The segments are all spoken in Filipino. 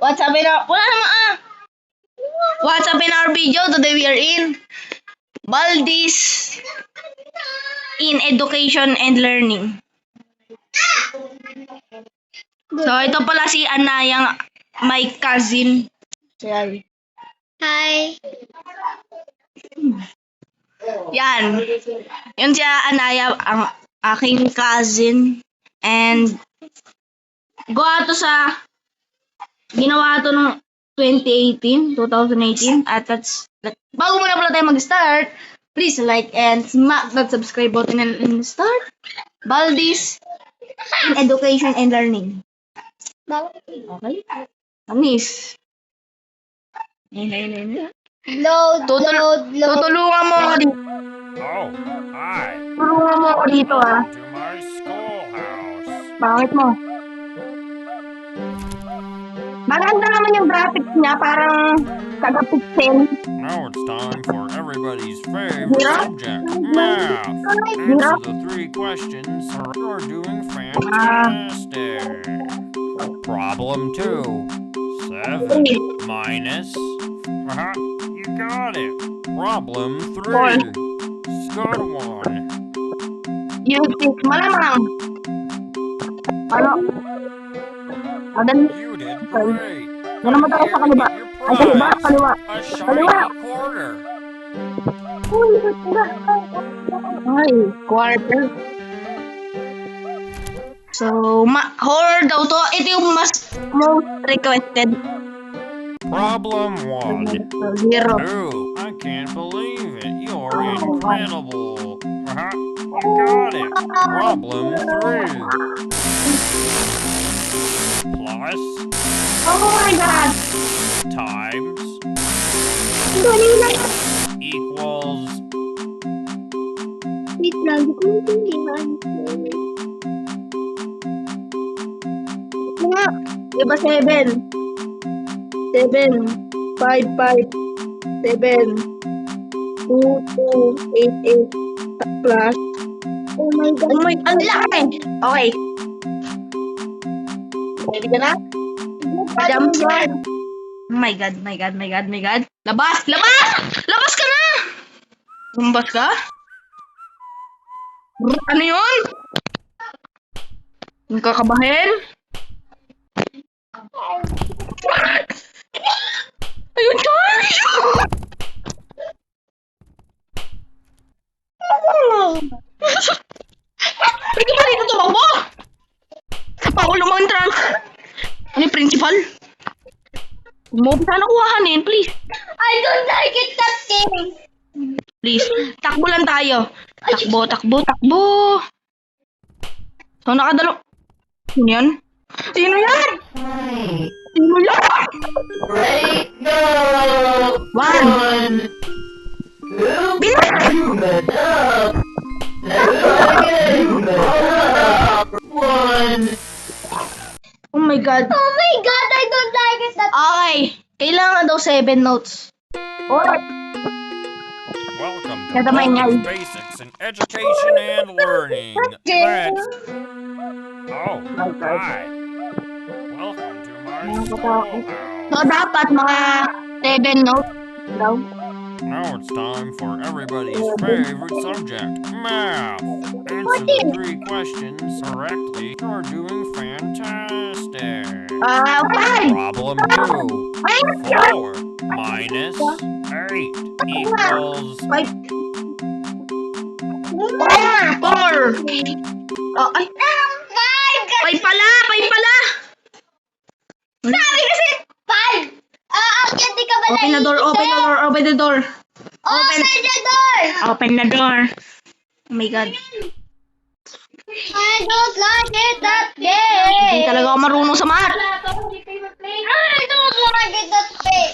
What's up in our... Wala naman What's up in our video? Today we are in Baldi's in Education and Learning. So, ito pala si Anayang, my cousin. Hi. Yan. Yun si Anaya, ang aking cousin. And, gawa to sa... Ginawa to ng 2018. At that's... Bago muna pala tayo mag-start, please like and smack that subscribe button and start. Baldi's in Education and Learning. Okay? Anis. Load. Tutulungan mo ako dito. Oh, hi. Tulungan mo ako dito, ha? To my schoolhouse. Bakit mo? Maganda naman yung graphics niya, parang taga-pixel. Now it's time for everybody's favorite subject, math. Answer the 3 questions or you're doing fantastic. Problem 2. 7 minus... you got it. Problem 3. Good one. Yung 6, malamang. Ano? Madali. You did great. Ano mo tayo sa kaliwa? Ay, kaliwa. A shiny Kaliwa. quarter. Ay, quarter. So, horror daw to. Ito yung most requested. Problem 1. So, 0. Oh, I can't believe it. You're incredible. You got it. Problem 3. Plus, Oh my God! times, equals, Wait lang, di ko maintindihan. Nga, iba 7. 7. 5, 5. 7. 2, 2, 8, 8. Plus. Oh my God. Oh my, ang laki! Okay. Ready ka na? Jump yan. Oh my God, my God, my God, my God. Labas! Labas! Labas ka na! Lumabas ka? Ano yun? Yung kakabahin? Ayun, Charlie! Pwede ba dito tumakbo? Sa pa ako lumantra. Ano yung principal? Huwag mo sana kuhanin, please. I don't like it, that thing. Please. Takbo lang tayo. Takbo, takbo, takbo. So, nakadalo. Sino yan? Sino yan? Sino yan? One. Bilang. Oh my God. Oh my God, I don't like it, that Okay. Kailangan daw 7 notes. Alright. welcome to Kaya tamay nga. Baldi's Basics in Education and Learning. That's... Oh, hi. Welcome to my schoolhouse. So, dapat mga 7 notes daw. Now it's time for everybody's favorite subject, math. Answer the 3 questions correctly. You're doing fantastic. 5. Problem 2. 4 minus 8 equals... 5. 4. Oh, ay. 5 pala! 5 pala! Sabi kasi 5. Akyati ka ba Open the door, open the door, open the door. Open the door. Open the door. Oh my God. I don't like it, that Hindi thing. talaga ako marunong sa math. I don't like it, that thing.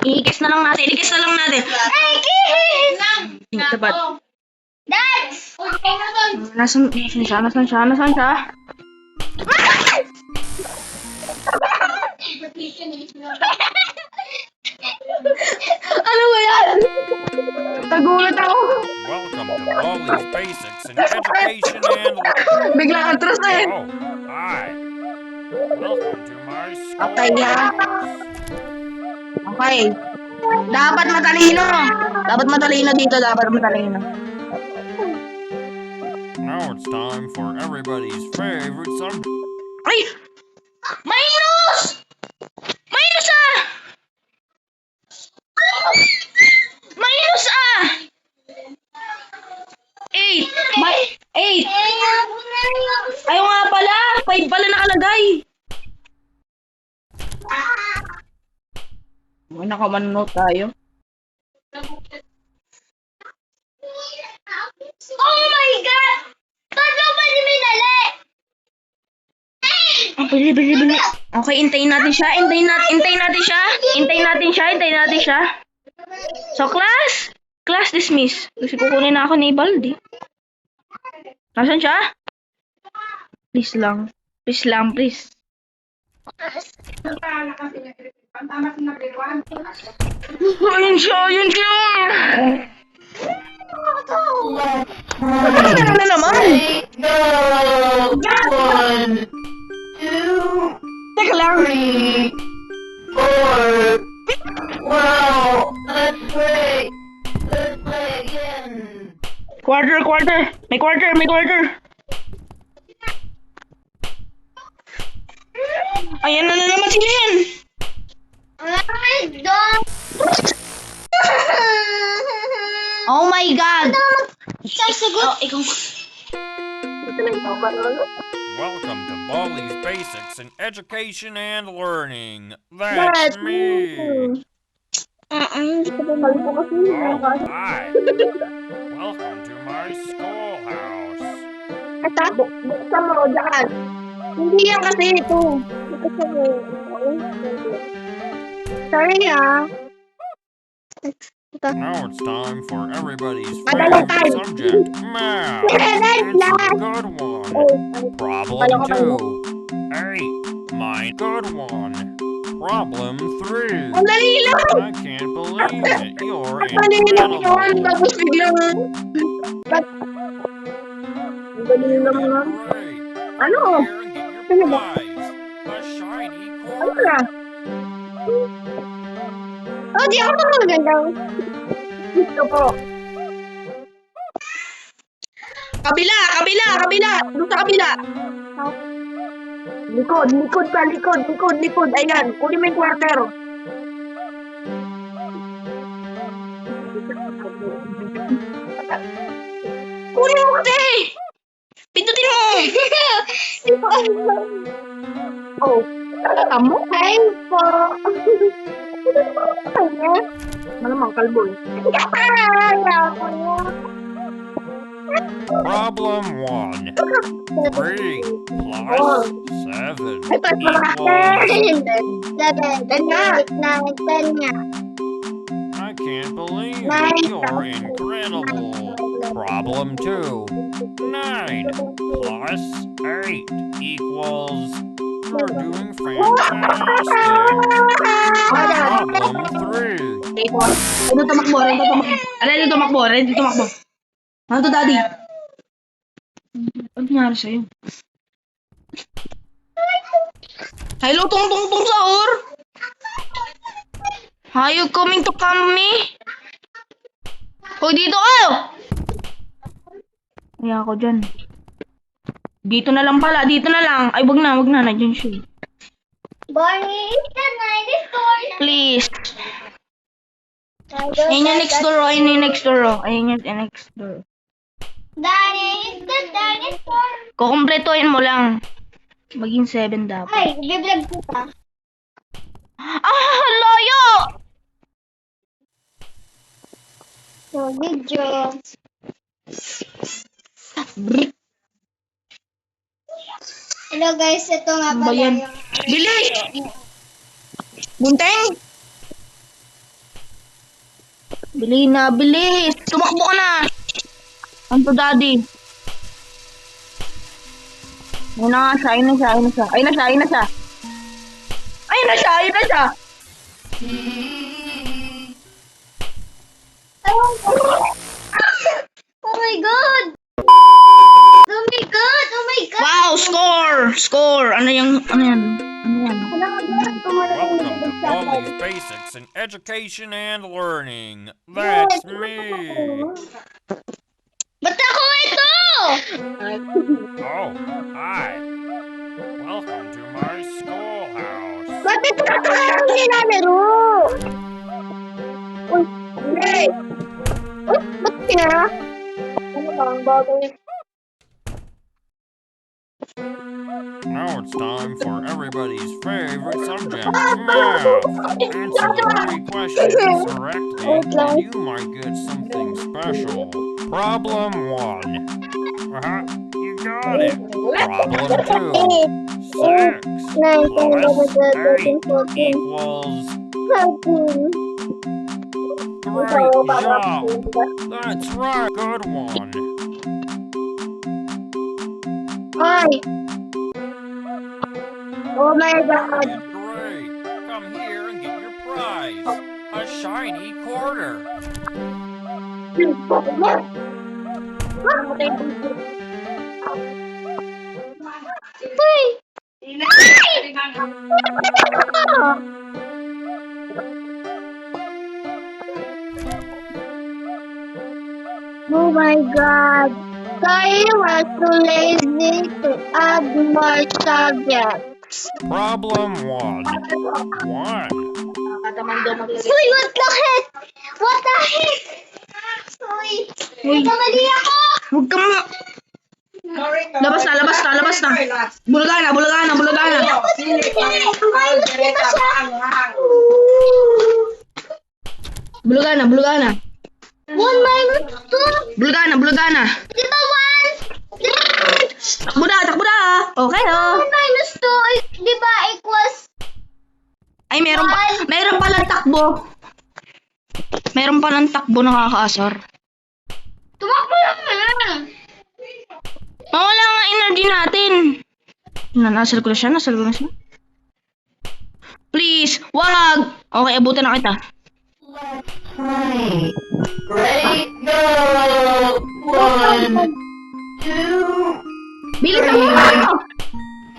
Ikis na lang natin, ikis na lang natin. Ay, kiss. Dapat. Dad. Nasaan siya? Nasaan siya? Nasaan siya? Ano ba yan? Nagulat ako. Welcome to Baldi's in education and Biglang atras na eh. Oh, hi. Welcome to my school. Okay, ha? Okay. Dapat matalino. Dapat matalino dito. Dapat matalino. Now it's time for everybody's favorite subject. Ay! Minus! Minus ah! Minus ah! 8! 8! Ayaw nga pala! 5 pala nakalagay! May nakamanunod tayo. Oh my God! Tatlo pa si Minali! Oh, bili. Okay, hintayin natin siya. Hintayin natin siya. So, class dismiss. Kasi kukunin na ako ni Baldi. Nasaan siya? Please lang. Ayun siya. Ano na naman? Teka lang. Quarter. May quarter. Ayan na naman sila yan. I don't. Oh my God. Sasagot. Oh, ikaw. Welcome to Baldi's Basics in Education and Learning. That's me. Oh, hi. Welcome to my schoolhouse. Buksan mo dyan. Hindi yan kasi ito. Sorry ah. Now it's time for everybody's Madali favorite tayo. subject, math. It's a good one. Problem 2. 8. My good one. Problem 3. Ang dali lang. I can't believe it. You're Dali lang yun. incredible. Tapos biglang... Ang dali lang yun. Great. Ano? Here and get your prize. A shiny Ano coin. na? Oh, di ako magandang. Gusto ko. Kabila. Doon sa kabila. Likod. Ayan, kunin mo yung quarter. Kunin mo kasi! Pindutin mo! Oh, talaga mo? Ay po. Malamang kalbo eh. Problem 1. 3 plus 7 Ito, ito na. equals... I can't believe it. You're incredible. Problem 2. 9 plus 8 equals... You're doing fantastic. Problem 3. Ano tumakbo? Ready tumakbo. Ano to, daddy? Ano nangyari sa'yo? Hello, tong sahur! Are you coming to me? Hoy, dito ka! Kaya ako dyan. Dito na lang pala, Ay, wag na, nandiyan siya. Barney is the 94. Please. Ayan yung next door, Ayan yung next door. Danny is the 94. Kukumpletohin mo lang. Maging 7 dapat. Ay, biblog ko pa. Layo! So, video. Hello guys, ito nga Ano ba pala yan? yung... Bilis! Bunteng! Bilis! Tumakbo ka na! Anto, daddy? Ayun na siya. Oh my God! these basics in education and learning. That's me. Ba't ako ito? Oh, hi. Welcome to my schoolhouse. Ba't ito ka parang nilalaro? Uy, hey! Uy, ba't sinara? Ano ba ang bagay? Now it's time for everybody's favorite subject, math. Answer the 3 questions correctly, and you might get something special. Problem 1. You got it. Problem 2. 6 plus 8 equals... Great job. That's right. Good one. Ay! Oh my God! Great. Come here and get your prize. A shiny quarter. Uy! Oh my God! Sorry, was too lazy to add more subjects. Problem 1. 1. Uy, what the heck? What the heck? Uy, nagkamali ako! Huwag ka ma... Labas na, labas na, labas na. Bulgana, bulgana, bulgana. Bulgana, bulgana. 1 minus 2. Bulgana, bulgana. Di ba 1? Takbo na, takbo na. Okay, oh. 1 minus 2, di ba equals Ay, meron palang takbo. Meron palang takbo nakakaasar. tumakbo lang na. Mawala nga energy natin. Nasal ko na siya, nasal ko na siya. Please, wag. Okay, abutan na kita. Ready, go! 1, 2, Bilisan mo!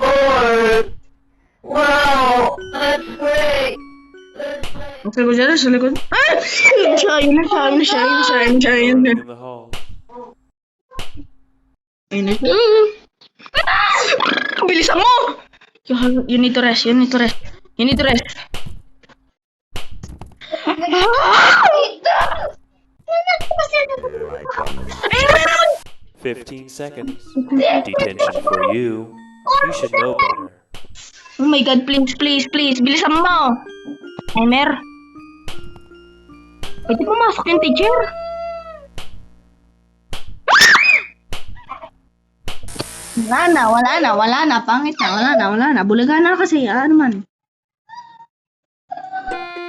4. Wow, that's great. Nasal ko siya, nasal ko. Ah! Yun na siya, yun na siya, yun na siya, yun na siya, yun na siya, yun na siya. in the hall. Ayun na siya. Bilisan mo! You need to rest, you need to rest. You need to rest. 15 seconds. Detention for you. You should know better. Oh my God, please, please, please. Bilisan mo! Timer. Pwede pumasok yung teacher. Wala na. Pangit na, wala na. Bulaga na kasi, ano man.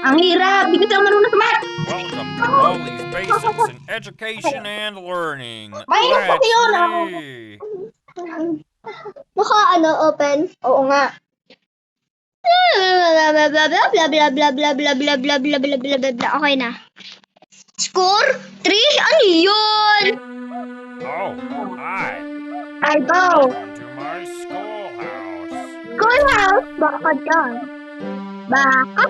Ang hirap, di kita marunong sa math. Welcome to Wally's Basics in Education and Learning. Mahirap That's kasi yun, me. Maka open? Oo nga. Blah blah blah blah blah blah blah blah blah blah blah blah blah blah blah blah. Okay na. Score 3? Ano yun? Oh, hi. I go. Welcome to my schoolhouse. Schoolhouse. Baka dyan. Baka.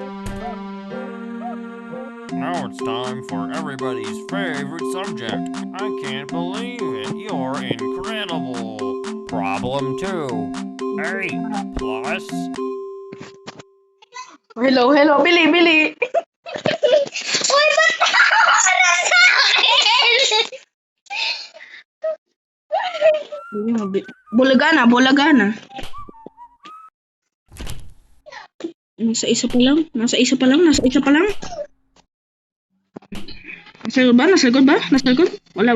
Now it's time for everybody's favorite subject. I can't believe it. You're incredible. Problem 2. 8 plus... Hello, Bili. Uy, ba't nakakasara sa akin? Bulagana. Nasa isa pa lang. Nasa likod ba? Wala.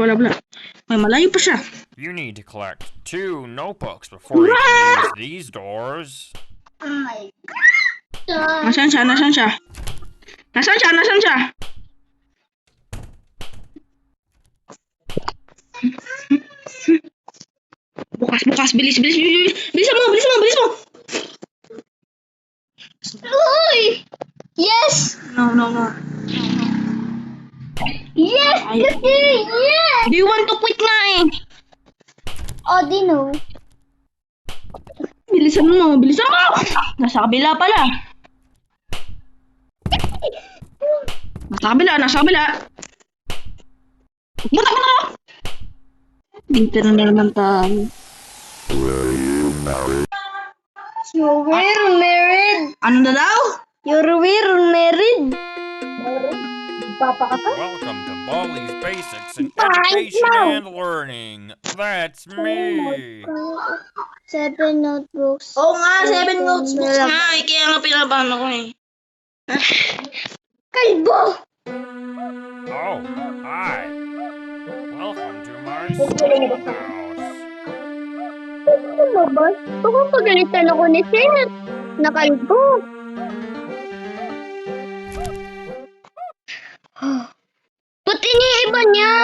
May malayo pa siya. You need to collect 2 notebooks before you can use these doors. Oh my God. Nasaan siya? Bukas. Bilis mo. Uy! Yes! No. Yes! Ay. Kasi! Yes! Do you want to quit nga eh? Oh, di no. Bilisan mo. Nasa kabila pala. Sa kabila, nasa kabila. Buta. Dito na naman tayo. You were married. Ano na daw? You were married. Welcome to Baldi's Basics in Education and Learning. That's me. 7 notebooks. Oo nga, 7 notebooks nga. Kaya nga pinabahan ako eh. Kalbo! Oh, hi. Welcome to my schoolhouse. Ano ba? Baka pagalitan ako ni Sir. Nakalbo. Ba't iniiba niya?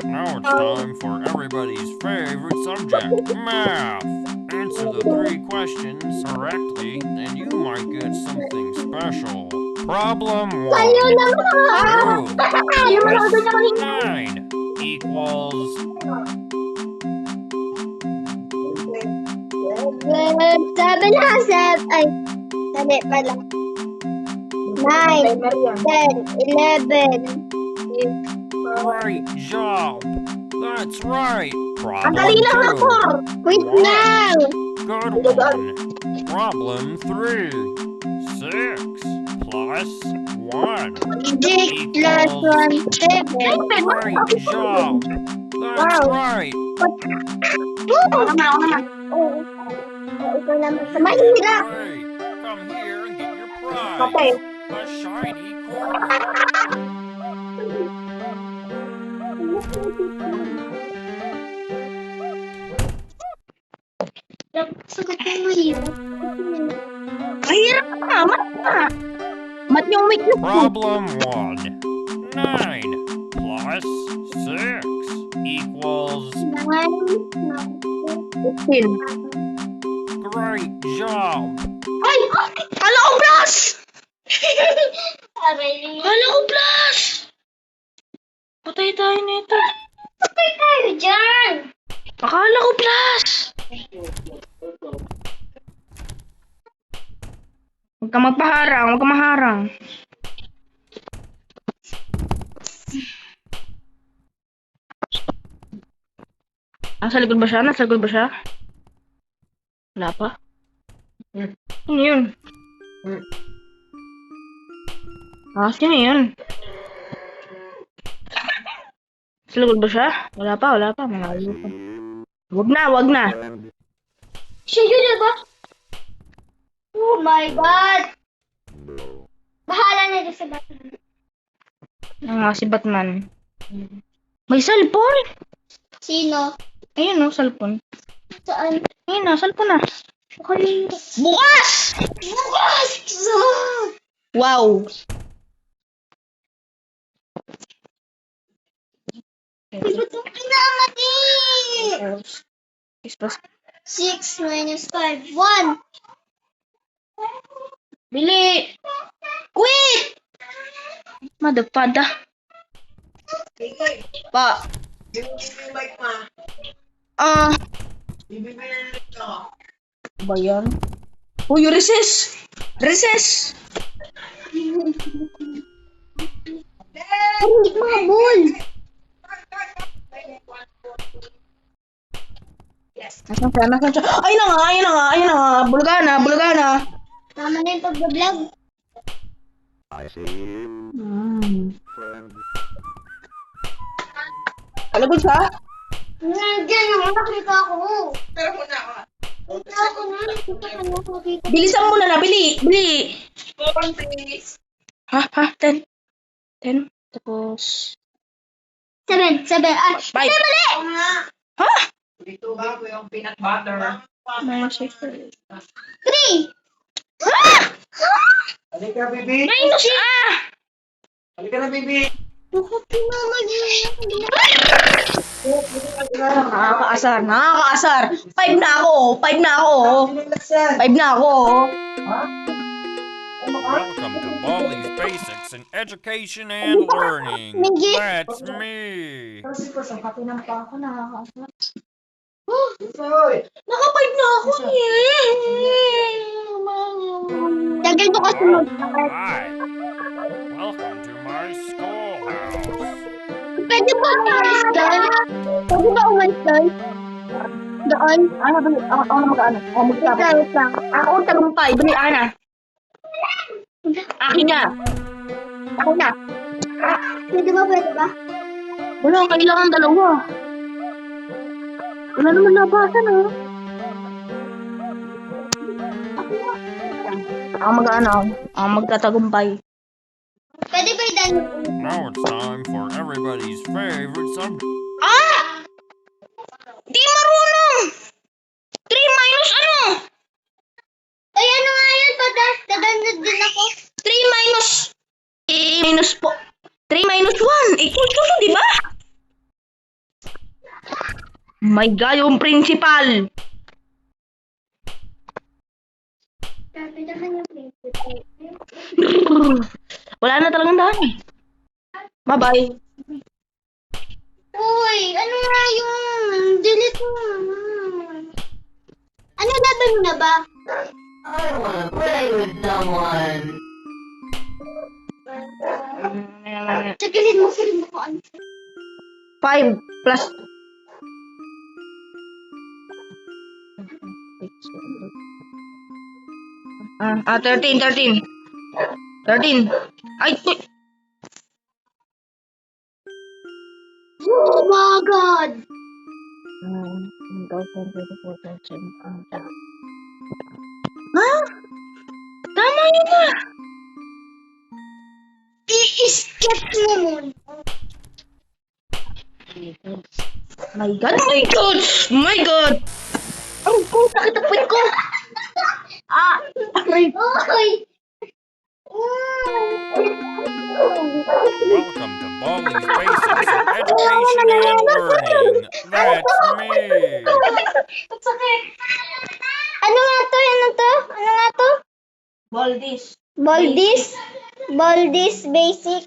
Now it's time for everybody's favorite subject, math. Answer the 3 questions correctly, and you might get something special. Problem 1. Ayaw na nga. 2 plus 9 equals 7 ha, 7. Ay, sabi pala. 9, 10, 11. Great job. That's right. Ang dali lang Problem ako. 2. Wait lang. Good one. Problem 3. 6 plus 1 6 plus 1, 7. Great job. That's right. Ako naman. Oo. Ito naman sa mahirap. Great. Come here and get your prize. Okay. A shiny coin. Sagot mo mahirap. Mahirap ka. Mat yung mic yung Problem 1. 9 plus 6 equals 15. great job. Ay! Kala ko plus! Aray. Kala ko plus! Patay tayo nito. Patay tayo dyan. Akala ko plus! Huwag ka magpaharang, huwag ka maharang. Nasa likod ba siya? Nasa likod ba siya? Wala pa. Ano yun? Sino yun? Sa likod ba siya? Wala pa. Malayo pa. Wag na. Siya yun, diba? Oh my God. Bahala na dyan sa Batman. Si Batman. May cellphone? Sino? Ayun o, cellphone. Saan? Ayun na, cellphone na. Nakalimutan. Bukas! Bukas! Wow! Ba't mo pinamati? 6 minus 5. 1. Bili! Quit! Madapada. Pa. Ba yan? Uy, recess! Recess! Hindi mabul. Nasaan siya? Ayun na nga. Bulgana. Tama na yung pag-vlog. Palagod siya? Nandiyan yung nakita ko. Nakita ko na. Nakita. Bilisan mo na, bili. Ha? 10. Tapos... 7. Ah, 5. mali! Ha? Dito ba ko yung peanut butter? Minus 6. 3. Halika, baby. Minus Halika na, baby. Bakit pinamag Nakakaasar. 5 na ako. Welcome to Baldi's Basics in Education and Learning. That's me. Naka-5 na ako Tagal mo kasi Hi. Welcome to my my schoolhouse. Pwede ba umalis doon? Pwede ba umalis doon? Doon? Ano ba? Ako na mag-ano? Ako mag-sabi. Wait lang. Ako ang tagumpay. Dali, akin na. Akin na. Akin na. Pwede ba, pwede ba? Wala, kailangan dalawa. Wala naman nabasan, ha? Ako mag-ano? Ako magtatagumpay. Pwede ba idan? Now it's time for everybody's favorite subject. Ah! Di marunong! 3 minus ano? Ay, ano nga yun? Dadanod din ako. 3 minus... minus po. 3 minus 1. Equal to 2, di ba? My God, yung principal. Sabi naman yung principal. Wala na talagang daan eh. Bye-bye. Uy, ano nga yun? Delete mo. Ano laban mo na ba? Sagalin mo ko ano. 5 plus... Ah, 13. 13. Ay, uy. Oh my God! 1,024,000. Ha? Tama yun na. I-sketch mo muna. My God, my God, my God. Ang ko, sakit ang puwit ko. Ah, aray. Okay. Welcome to Baldi's Basics of Education and Learning. That's me. Ano nga to? Ano to? Ano nga to? Baldi's. Baldi's Basic.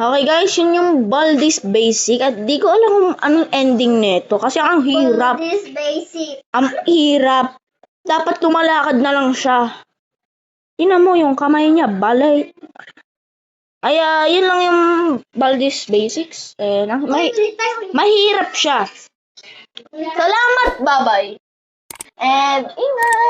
Okay guys, yun yung Baldi's Basic. At di ko alam kung anong ending nito. Kasi ang hirap. Baldi's Basic. Ang hirap. Dapat lumalakad na lang siya. Tingnan mo yung kamay niya, balay. Ay, yun lang yung Baldi's Basics. Mahirap siya. Salamat, bye-bye. And ingat!